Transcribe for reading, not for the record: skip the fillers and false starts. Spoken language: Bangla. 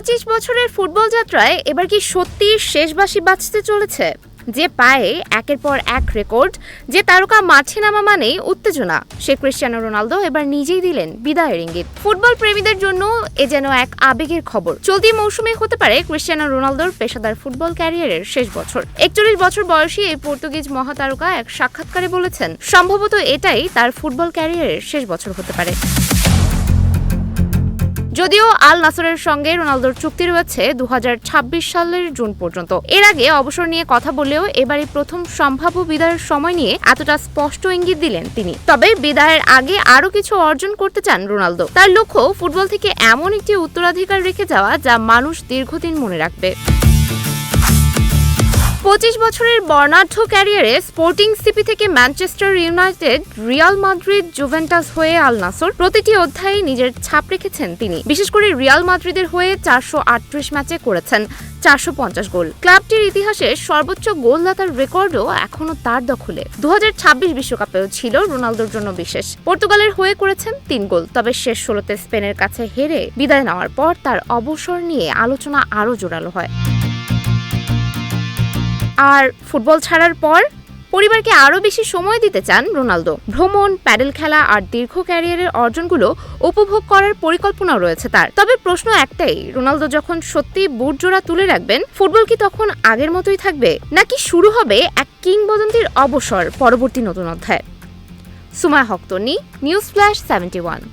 25 বছরের ফুটবল যাত্রায় এবার কি সত্যি শেষ বাঁশি বাজতে চলেছে? যে পায়ে একের পর এক রেকর্ড, যে তারকা মাঠে নামা মানেই উত্তেজনা, সে ক্রিস্টিয়ানো রোনালদো এবার নিজেই দিলেন বিদায়ের ইঙ্গিত। ফুটবল প্রেমীদের জন্য এ যেন এক আবেগের খবর। চলতি মৌসুমে হতে পারে ক্রিস্টিয়ানো রোনালদোর পেশাদার ফুটবল ক্যারিয়ারের শেষ বছর। 41 বছর বয়সী এই পর্তুগিজ মহাতারকা এক সাক্ষাৎকারে বলেছেন, সম্ভবত এটাই তার ফুটবল ক্যারিয়ারের শেষ বছর হতে পারে। যদিও আল নাসরের সঙ্গে রোনালদোর চুক্তি রয়েছে 2026 সালের জুন পর্যন্ত। এর আগে অবসর নিয়ে কথা বললেও এবারই প্রথম সম্ভাব্য বিদায়ের সময় নিয়ে এতটা স্পষ্ট ইঙ্গিত দিলেন তিনি। তবে বিদায়ের আগে আরও কিছু অর্জন করতে চান রোনালদো। তার লক্ষ্য ফুটবল থেকে এমন একটি উত্তরাধিকার রেখে যাওয়া যা মানুষ দীর্ঘদিন মনে রাখবে। 25 বছরের বর্ণাঢ্য ক্যারিয়ারে স্পোর্টিং সিপি থেকে Manchester United, Real Madrid, Juventus হয়ে আল নাসর, প্রতিটি অধ্যায়ে নিজের ছাপ রেখেছেন তিনি। বিশেষ করে রিয়াল মাদ্রিদের হয়ে 438 ম্যাচে করেছেন 450 গোল। ক্লাবটির ইতিহাসে সর্বোচ্চ গোলদাতার রেকর্ডও এখনো তার দখলে। 2026 বিশ্বকাপেও ছিল রোনালদোর জন্য বিশেষ। পর্তুগালের হয়ে করেছেন 3 গোল। তবে শেষ 16তে স্পেনের কাছে হেরে বিদায় নেওয়ার পর তার অবসর নিয়ে আলোচনা আরও জোরালো হয়। আর ফুটবল ছাড়ার পর পরিবারকে আরও বেশি সময় দিতে চান রোনালদো। ভ্রমণ, প্যাডেল খেলা আর দীর্ঘ ক্যারিয়ারের অর্জনগুলো উপভোগ করার পরিকল্পনা রয়েছে তার। তবে প্রশ্ন একটাই, রোনালদো যখন সত্যি বুট জোড়া তুলে রাখবেন, ফুটবল কি তখন আগের মতোই থাকবে, নাকি শুরু হবে এক কিংবদন্তির অবসর পরবর্তী নতুন অধ্যায়? সুমায়া হক তন্নি, নিউজ ফ্ল্যাশ 71।